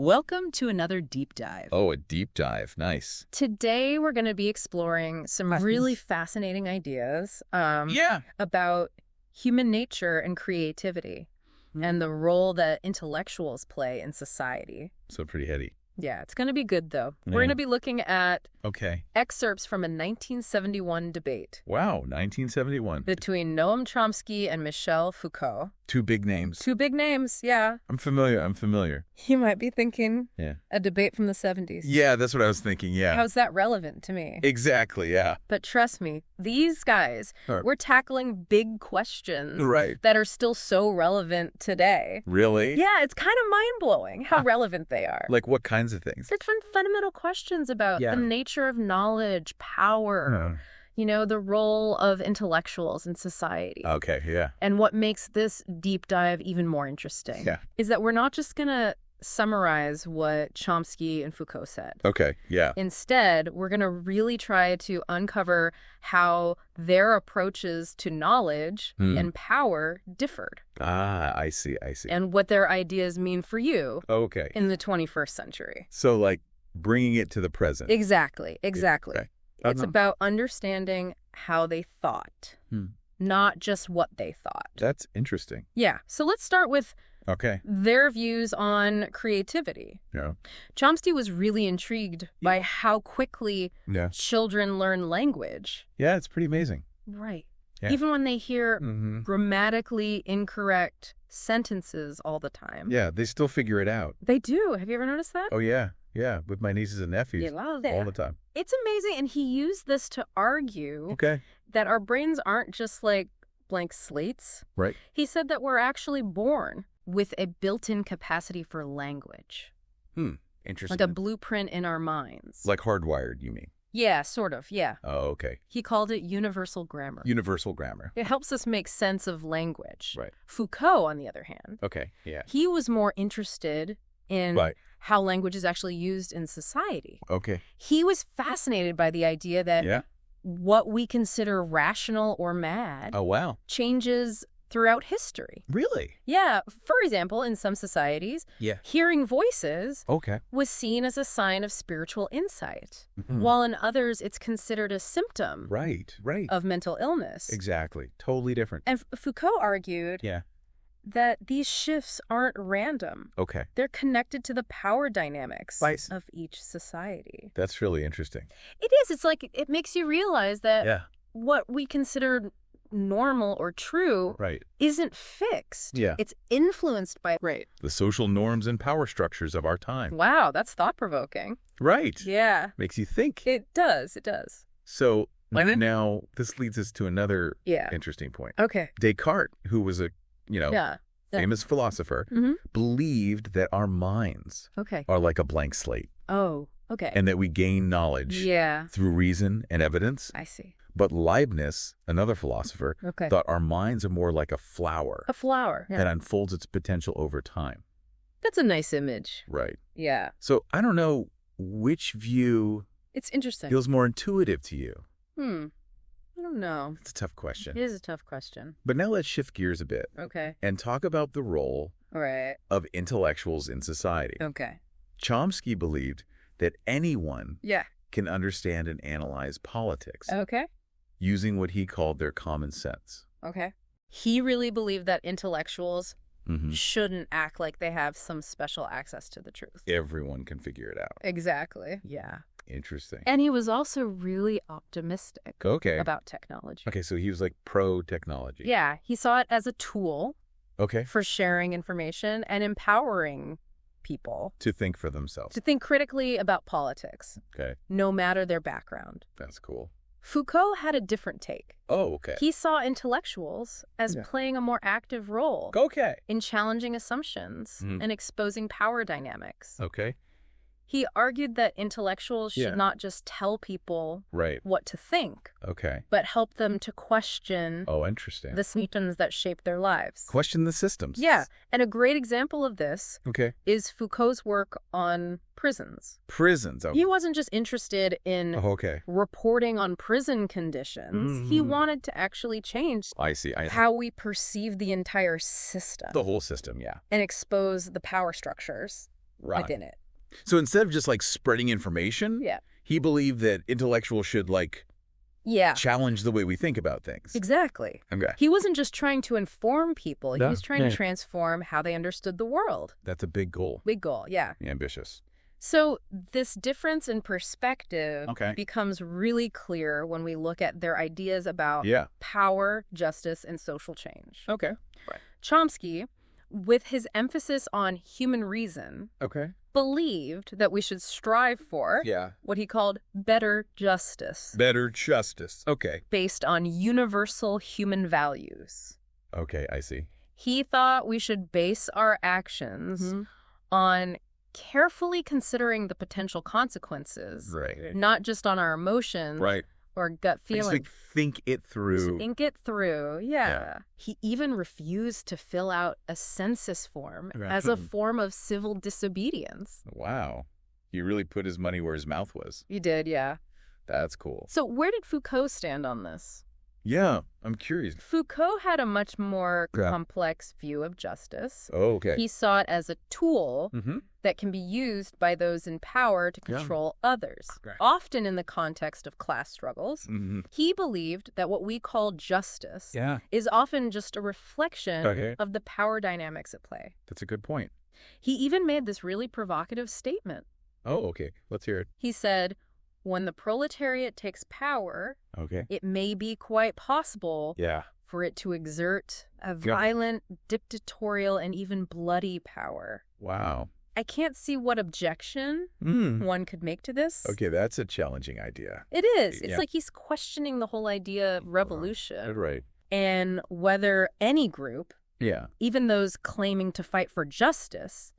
Welcome to another deep dive. Oh, a deep dive. Nice. Today, we're going to be exploring some really fascinating ideas about human nature and creativity and the role that intellectuals play in society. So pretty heady. Yeah, it's going to be good, though. Yeah. We're going to be looking at Okay. excerpts from a 1971 debate Wow, 1971. between Noam Chomsky and Michel Foucault. Two big names. Two big names, yeah. I'm familiar. You might be thinking Yeah. a debate from the 70s. Yeah, that's what I was thinking, yeah. How's that relevant to me? Exactly, yeah. But trust me, these guys, Right. we're tackling big questions Right. that are still so relevant today. Really? Yeah, it's kind of mind-blowing how relevant they are. Like what kinds of things? There's fundamental questions about the nature of knowledge, power, the role of intellectuals in society. Okay, yeah. And what makes this deep dive even more interesting is that we're not just going to summarize what Chomsky and Foucault said. Okay, yeah. Instead, we're going to really try to uncover how their approaches to knowledge and power differed. Ah, I see. And what their ideas mean for you Okay. in the 21st century. So like bringing it to the present. Exactly. Okay. It's about understanding how they thought, not just what they thought. That's interesting. Yeah. So let's start with Okay. their views on creativity. Yeah. Chomsky was really intrigued by how quickly Yeah. children learn language. Yeah, it's pretty amazing. Right. Yeah. Even when they hear Mm-hmm. grammatically incorrect sentences all the time. Yeah, they still figure it out. They do. Have you ever noticed that? Oh, yeah. Yeah, with my nieces and nephews all the time. It's amazing. And he used this to argue Okay. that our brains aren't just like blank slates. Right. He said that we're actually born with a built-in capacity for language. Interesting. Like a blueprint in our minds. Like hardwired, you mean? Yeah, sort of. Yeah. Oh, okay. He called it universal grammar. Universal grammar. It helps us make sense of language. Right. Foucault, on the other hand, Okay, yeah. he was more interested in Right. how language is actually used in society. Okay. He was fascinated by the idea that Yeah. what we consider rational or mad Oh, wow. changes throughout history. Really? Yeah, for example, in some societies, Yeah. hearing voices Okay. was seen as a sign of spiritual insight, Mhm. while in others it's considered a symptom Right. of mental illness. Exactly. Totally different. And Foucault argued Yeah. that these shifts aren't random. Okay. They're connected to the power dynamics Right. of each society. That's really interesting. It is. It's like it makes you realize that Yeah. what we consider normal or true Right. isn't fixed. Yeah. It's influenced by... Right. The social norms and power structures of our time. Wow, that's thought-provoking. Right. Yeah. Makes you think. It does. It does. So now this leads us to another Yeah. interesting point. Okay. Descartes, who was a, Yeah. famous philosopher, Mhm. believed that our minds Okay. are like a blank slate Oh, okay. and that we gain knowledge Yeah. through reason and evidence. I see. But Leibniz, another philosopher, Okay. thought our minds are more like a flower A flower. Yeah. that unfolds its potential over time. That's a nice image. Right. Yeah. So I don't know which view It's interesting. feels more intuitive to you. I don't know. It's a tough question. It is a tough question. But now let's shift gears a bit Okay. and talk about the role All right. of intellectuals in society. Okay. Chomsky believed that anyone Yeah. can understand and analyze politics Okay. using what he called their common sense. Okay. He really believed that intellectuals Mhm. shouldn't act like they have some special access to the truth. Everyone can figure it out. Exactly. Yeah. Interesting. And he was also really optimistic Okay. about technology. Okay, so he was like pro-technology. Yeah. He saw it as a tool Okay. for sharing information and empowering people To think for themselves. to think critically about politics, Okay, no matter their background. that's cool. Foucault had a different take. Oh, okay. He saw intellectuals as Yeah. playing a more active role Okay. in challenging assumptions Mhm. and exposing power dynamics. Okay. He argued that intellectuals should Yeah. not just tell people Right. what to think, Okay. but help them to question Oh, interesting. the systems that shape their lives. Question the systems. Yeah, and a great example of this Okay. is Foucault's work on prisons. Prisons. Oh, He wasn't just interested in okay. reporting on prison conditions. He Mhm. wanted to actually change I see. how we perceive the entire system The whole system, yeah. and expose the power structures within it. So instead of just like spreading information, he believed that intellectuals should like challenge the way we think about things. Exactly. Okay. He wasn't just trying to inform people. He was trying to transform how they understood the world. That's a big goal. Big goal, yeah. Ambitious. So this difference in perspective becomes really clear when we look at their ideas about power, justice, and social change. Okay. Right. Chomsky, with his emphasis on human reason, believed that we should strive for what he called better justice. Better justice. Okay. Based on universal human values. Okay, I see. He thought we should base our actions on carefully considering the potential consequences, not just on our emotions or gut feelings. Just like think it through. Think it through, yeah. He even refused to fill out a census form as a form of civil disobedience. Wow. He really put his money where his mouth was. He did, yeah. That's cool. So where did Foucault stand on this? Yeah, I'm curious. Foucault had a much more complex view of justice. Oh, okay. He saw it as a tool that can be used by those in power to control others, often in the context of class struggles. He believed that what we call justice is often just a reflection of the power dynamics at play. That's a good point. He even made this really provocative statement. Oh, okay. Let's hear it. He said, when the proletariat takes power, it may be quite possible for it to exert a violent, dictatorial, and even bloody power. Wow. I can't see what objection one could make to this. Okay, that's a challenging idea. It is. It's like he's questioning the whole idea of revolution. Right. And whether any group, even those claiming to fight for justice,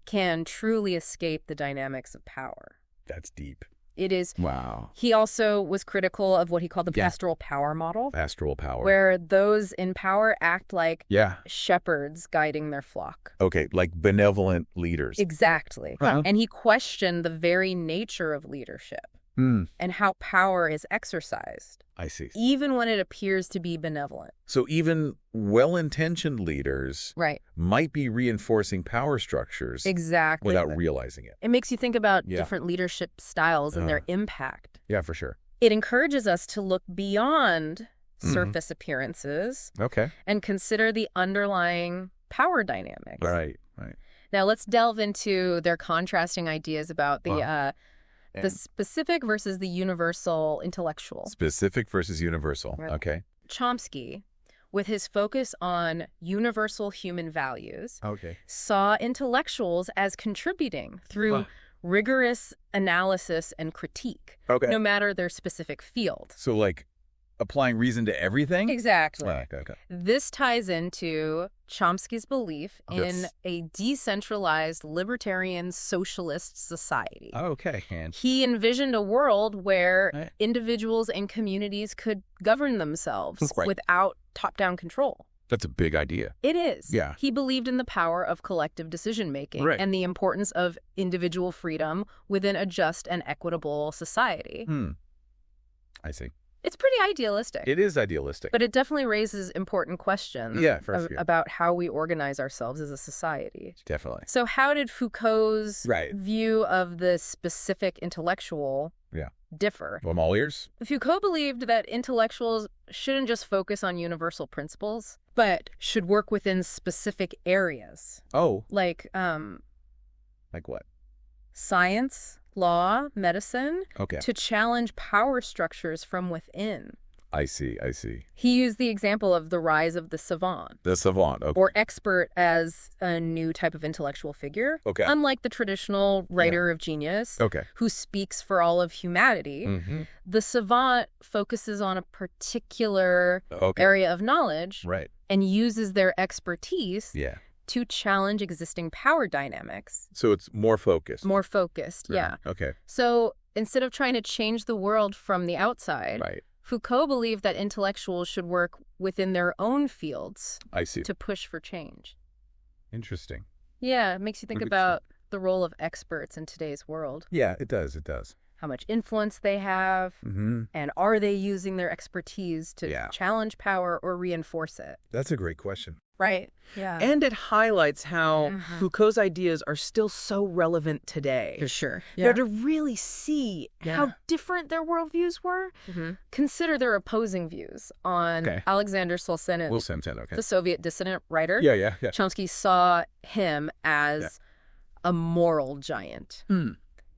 can truly escape the dynamics of power. That's deep. It is. Wow. He also was critical of what he called the pastoral power model. Pastoral power. Where those in power act like shepherds guiding their flock. Okay, like benevolent leaders. Exactly. And he questioned the very nature of leadership and how power is exercised. I see. Even when it appears to be benevolent. So even well-intentioned leaders might be reinforcing power structures without realizing it. It makes you think about different leadership styles and their impact. Yeah, for sure. It encourages us to look beyond surface appearances and consider the underlying power dynamics. Right. Now let's delve into their contrasting ideas about the specific versus the universal intellectual. Specific versus universal. Okay. Chomsky, with his focus on universal human values, saw intellectuals as contributing through rigorous analysis and critique, no matter their specific field. So like applying reason to everything? Exactly. This ties into Chomsky's belief in a decentralized libertarian socialist society. And he envisioned a world where individuals and communities could govern themselves without top-down control. That's a big idea. It is. Yeah. He believed in the power of collective decision-making and the importance of individual freedom within a just and equitable society. I see. It's pretty idealistic. It is idealistic. But it definitely raises important questions about how we organize ourselves as a society. Definitely. So how did Foucault's view of the specific intellectual differ? Well, I'm all ears. Foucault believed that intellectuals shouldn't just focus on universal principles, but should work within specific areas. Like what? Science, law, medicine, to challenge power structures from within. I see. He used the example of the rise of the savant. The savant, or expert as a new type of intellectual figure. Unlike the traditional writer of genius, who speaks for all of humanity, the savant focuses on a particular area of knowledge and uses their expertise to challenge existing power dynamics. So it's more focused. More focused, So instead of trying to change the world from the outside, Foucault believed that intellectuals should work within their own fields to push for change. Interesting. Yeah, it makes you think about the role of experts in today's world. Yeah, it does. How much influence they have, and are they using their expertise to challenge power or reinforce it? That's a great question. Right. Yeah. And it highlights how Foucault's ideas are still so relevant today. For sure. You know, to really see how different their worldviews were, consider their opposing views on Alexander Solzhenitsyn, the Soviet dissident writer. Yeah. Chomsky saw him as a moral giant,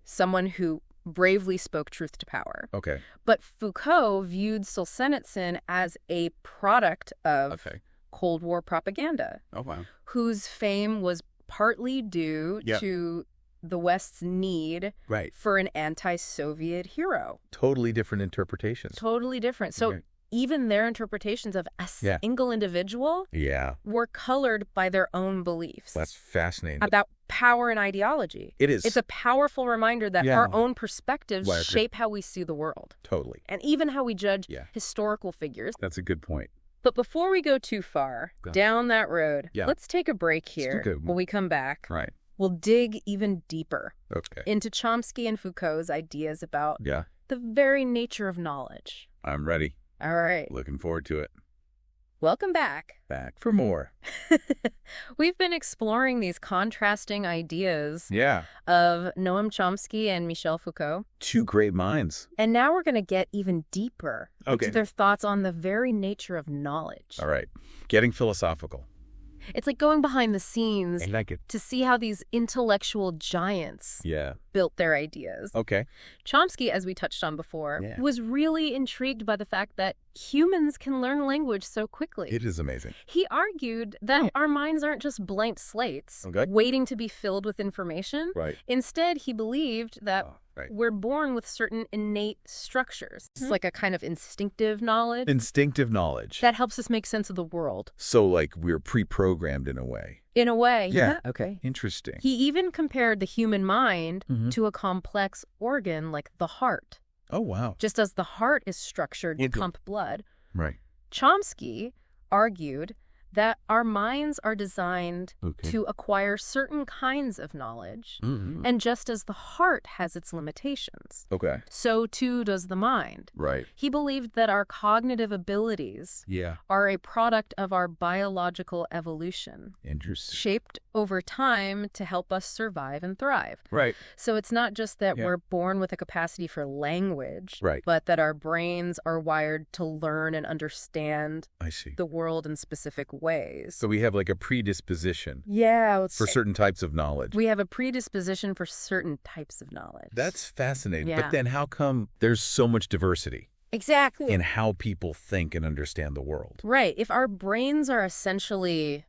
someone who bravely spoke truth to power. Okay. But Foucault viewed Solzhenitsyn as a product of Cold War propaganda. Oh, wow. Whose fame was partly due to the West's need for an anti-Soviet hero. Totally different interpretations. Totally different. So even their interpretations of a single individual were colored by their own beliefs. That's fascinating. About power and ideology. It is. It's a powerful reminder that our own perspectives shape how we see the world. Totally. And even how we judge historical figures. That's a good point. But before we go too far down that road, let's take a break here. When we come back, we'll dig even deeper into Chomsky and Foucault's ideas about the very nature of knowledge. I'm ready. All right. Looking forward to it. Welcome back. Back for more. We've been exploring these contrasting ideas of Noam Chomsky and Michel Foucault. Two great minds. And now we're going to get even deeper into their thoughts on the very nature of knowledge. All right. Getting philosophical. It's like going behind the scenes to see how these intellectual giants built their ideas. Okay. Chomsky, as we touched on before, was really intrigued by the fact that humans can learn language so quickly. It is amazing. He argued that our minds aren't just blank slates waiting to be filled with information. Instead, he believed that we're born with certain innate structures. It's like a kind of instinctive knowledge. Instinctive knowledge. That helps us make sense of the world. So, like, we're pre-programmed in a way. In a way. Yeah. Okay. Interesting. He even compared the human mind to a complex organ like the heart. Oh, wow. Just as the heart is structured to pump blood. Right. Chomsky argued that our minds are designed to acquire certain kinds of knowledge, and just as the heart has its limitations, so too does the mind. Right. He believed that our cognitive abilities are a product of our biological evolution. Interesting. Shaped over time to help us survive and thrive. Right. So it's not just that we're born with a capacity for language, right, but that our brains are wired to learn and understand the world in specific ways. So we have like a predisposition for certain types of knowledge. We have a predisposition for certain types of knowledge. That's fascinating. Yeah. But then how come there's so much diversity? Exactly. In how people think and understand the world. Right. If our brains are essentially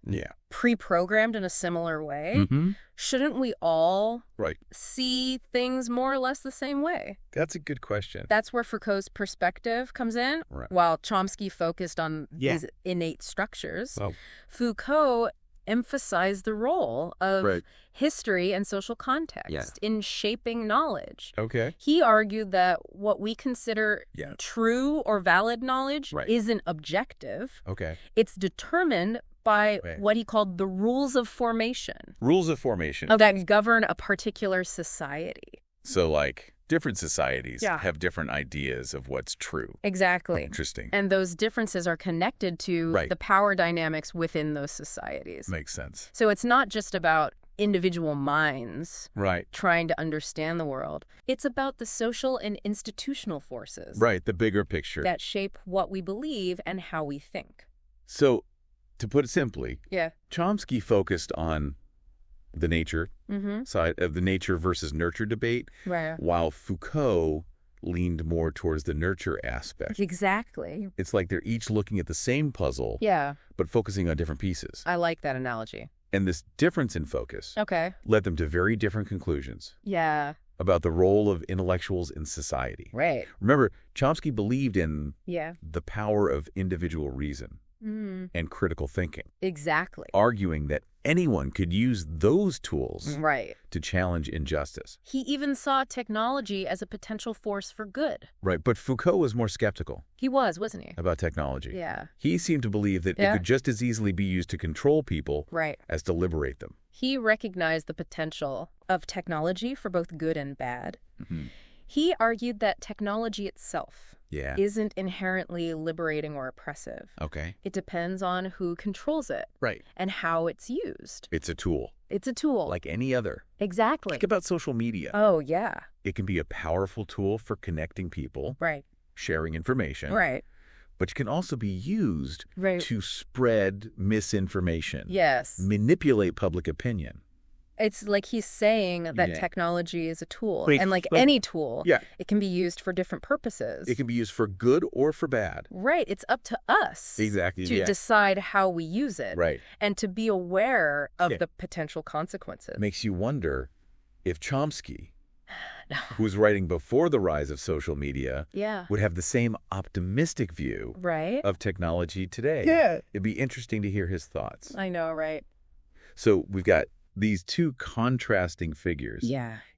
pre-programmed in a similar way, shouldn't we all see things more or less the same way? That's a good question. That's where Foucault's perspective comes in. Right. While Chomsky focused on these innate structures, Foucault emphasized the role of history and social context in shaping knowledge. Okay. He argued that what we consider true or valid knowledge isn't objective. Okay. It's determined by what he called the rules of formation. Rules of formation. That govern a particular society. So, like, different societies have different ideas of what's true. Exactly. Interesting. And those differences are connected to the power dynamics within those societies. Makes sense. So it's not just about individual minds trying to understand the world. It's about the social and institutional forces. Right, the bigger picture. That shape what we believe and how we think. So, to put it simply, Chomsky focused on the nature side of the nature versus nurture debate, while Foucault leaned more towards the nurture aspect. Exactly. It's like they're each looking at the same puzzle, but focusing on different pieces. I like that analogy. And this difference in focus led them to very different conclusions. About the role of intellectuals in society. Right. Remember, Chomsky believed in the power of individual reason. And critical thinking. Exactly. Arguing that anyone could use those tools to challenge injustice. He even saw technology as a potential force for good. Right, but Foucault was more skeptical. He was, wasn't he? About technology. Yeah. He seemed to believe that it could just as easily be used to control people as to liberate them. He recognized the potential of technology for both good and bad. He argued that technology itself isn't inherently liberating or oppressive. Okay. It depends on who controls it. Right. And how it's used. It's a tool. It's a tool. Like any other. Exactly. Think about social media. Oh, yeah. It can be a powerful tool for connecting people. Right. Sharing information. Right. But it can also be used to spread misinformation. Yes. Manipulate public opinion. It's like he's saying that technology is a tool. And like any tool, it can be used for different purposes. It can be used for good or for bad. Right. It's up to us to decide how we use it. Right. And to be aware of the potential consequences. Makes you wonder if Chomsky, who was writing before the rise of social media, would have the same optimistic view of technology today. Yeah. It'd be interesting to hear his thoughts. I know, right? So we've got these two contrasting figures,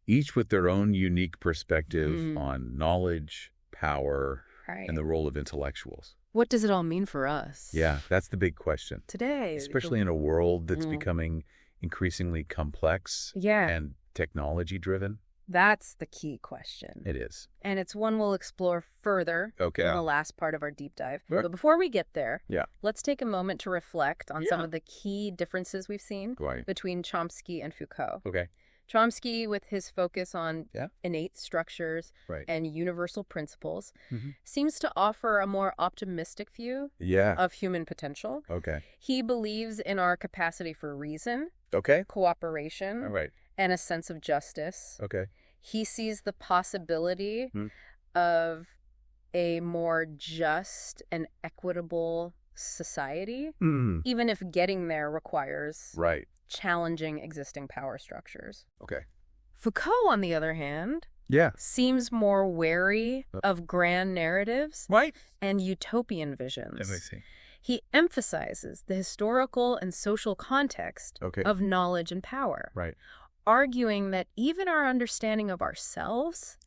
each with their own unique perspective on knowledge, power, and the role of intellectuals. What does it all mean for us? Yeah, that's the big question. Today. Especially in a world that's becoming increasingly complex and technology-driven. That's the key question. It is. And it's one we'll explore further in the last part of our deep dive. But before we get there, let's take a moment to reflect on some of the key differences we've seen between Chomsky and Foucault. Okay. Chomsky, with his focus on innate structures and universal principles, seems to offer a more optimistic view of human potential. Okay. He believes in our capacity for reason, cooperation, and a sense of justice. Okay. He sees the possibility of a more just and equitable society, even if getting there requires challenging existing power structures. Okay. Foucault, on the other hand, seems more wary of grand narratives and utopian visions. Let me see. He emphasizes the historical and social context of knowledge and power, arguing that even our understanding of ourselves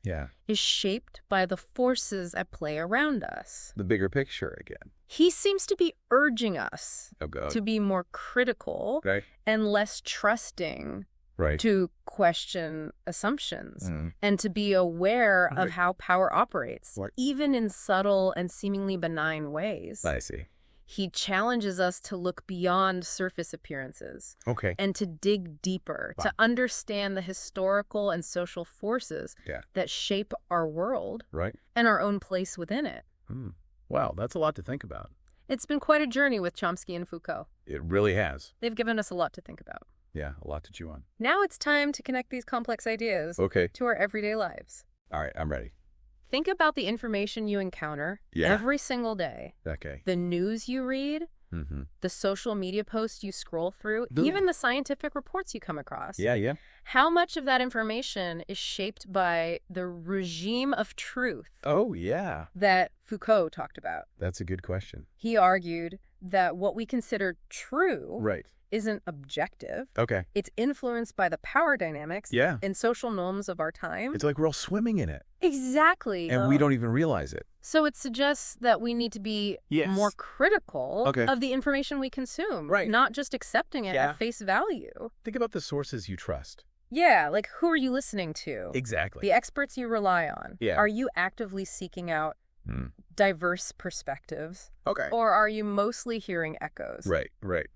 is shaped by the forces at play around us. The bigger picture again. He seems to be urging us to be more critical and less trusting to question assumptions and to be aware of how power operates, even in subtle and seemingly benign ways. I see. He challenges us to look beyond surface appearances and to dig deeper, to understand the historical and social forces that shape our world and our own place within it. Wow, that's a lot to think about. It's been quite a journey with Chomsky and Foucault. It really has. They've given us a lot to think about. Yeah, a lot to chew on. Now it's time to connect these complex ideas to our everyday lives. All right, I'm ready. Think about the information you encounter every single day. Okay. The news you read, the social media posts you scroll through, even the scientific reports you come across. How much of that information is shaped by the regime of truth that Foucault talked about? That's a good question. He argued that what we consider true isn't objective. It's influenced by the power dynamics and social norms of our time. It's like we're all swimming in it. Exactly. And we don't even realize it. So it suggests that we need to be more critical of the information we consume, not just accepting it at face value. Think about the sources you trust. Yeah, like who are you listening to? Exactly. The experts you rely on. Are you actively seeking out diverse perspectives? Or are you mostly hearing echoes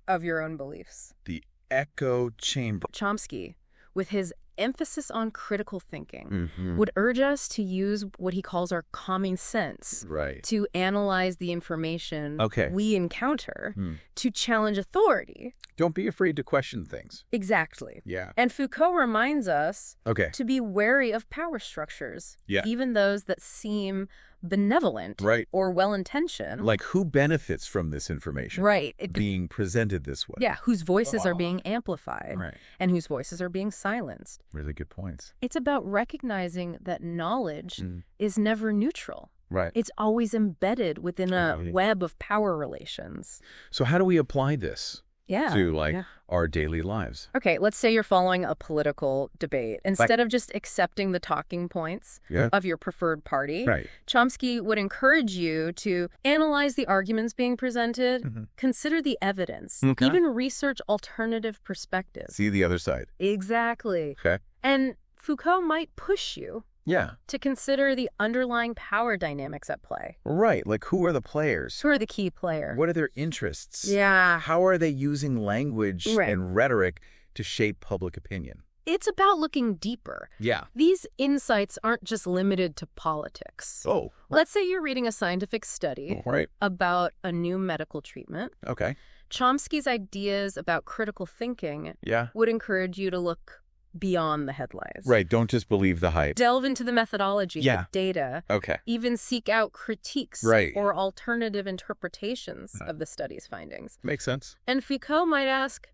of your own beliefs? The echo chamber. Chomsky, with his emphasis on critical thinking, would urge us to use what he calls our common sense to analyze the information we encounter to challenge authority. Don't be afraid to question things. Exactly. And Foucault reminds us to be wary of power structures, even those that seem benevolent or well-intentioned. Like who benefits from this information being presented this way? Whose voices are being amplified and whose voices are being silenced. Really good points. It's about recognizing that knowledge is never neutral. It's always embedded within a web of power relations. So how do we apply this to our daily lives? Okay, let's say you're following a political debate. Instead of just accepting the talking points of your preferred party, Chomsky would encourage you to analyze the arguments being presented, consider the evidence, even research alternative perspectives. See the other side. Exactly. And Foucault might push you Yeah. To consider the underlying power dynamics at play. Right. Like, who are the players? Who are the key players? What are their interests? Yeah. How are they using language and rhetoric to shape public opinion? It's about looking deeper. Yeah. These insights aren't just limited to politics. Oh. Let's say you're reading a scientific study about a new medical treatment. Okay. Chomsky's ideas about critical thinking would encourage you to look beyond the headlines. Right. Don't just believe the hype. Delve into the methodology, the data. Okay. Even seek out critiques or alternative interpretations of the study's findings. Makes sense. And Foucault might ask,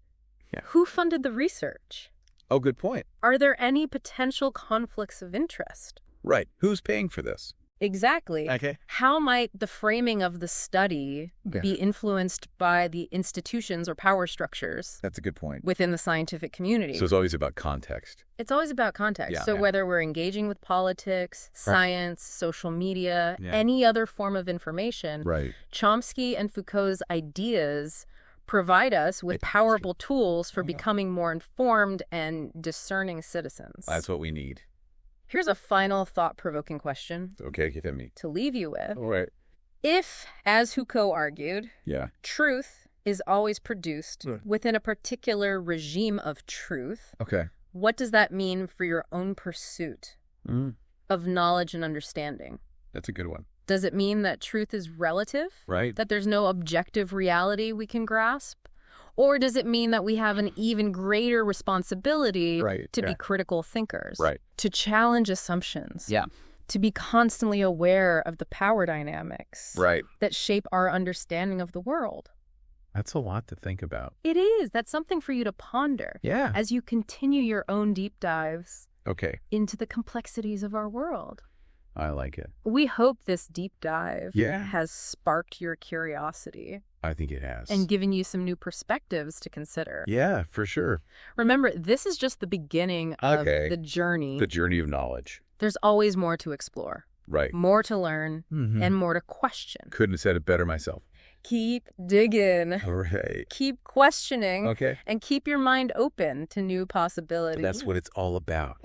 who funded the research? Oh, good point. Are there any potential conflicts of interest? Right. Who's paying for this? Exactly. Okay. How might the framing of the study be influenced by the institutions or power structures? That's a good point. Within the scientific community. So it's always about context. It's always about context. Yeah, so whether we're engaging with politics, science, social media, any other form of information, Chomsky and Foucault's ideas provide us with powerful tools for becoming more informed and discerning citizens. That's what we need. Here's a final thought-provoking question. Okay, give it me. To leave you with. All right. If, as Foucault argued, truth is always produced within a particular regime of truth, what does that mean for your own pursuit of knowledge and understanding? That's a good one. Does it mean that truth is relative? Right. That there's no objective reality we can grasp? Or does it mean that we have an even greater responsibility to be critical thinkers? Right. To challenge assumptions. Yeah. To be constantly aware of the power dynamics that shape our understanding of the world. That's a lot to think about. It is. That's something for you to ponder. Yeah. As you continue your own deep dives into the complexities of our world. I like it. We hope this deep dive has sparked your curiosity. I think it has. And given you some new perspectives to consider. Yeah, for sure. Remember, this is just the beginning of the journey. The journey of knowledge. There's always more to explore. Right. More to learn and more to question. Couldn't have said it better myself. Keep digging. All right. Keep questioning. Okay. And keep your mind open to new possibilities. That's what it's all about.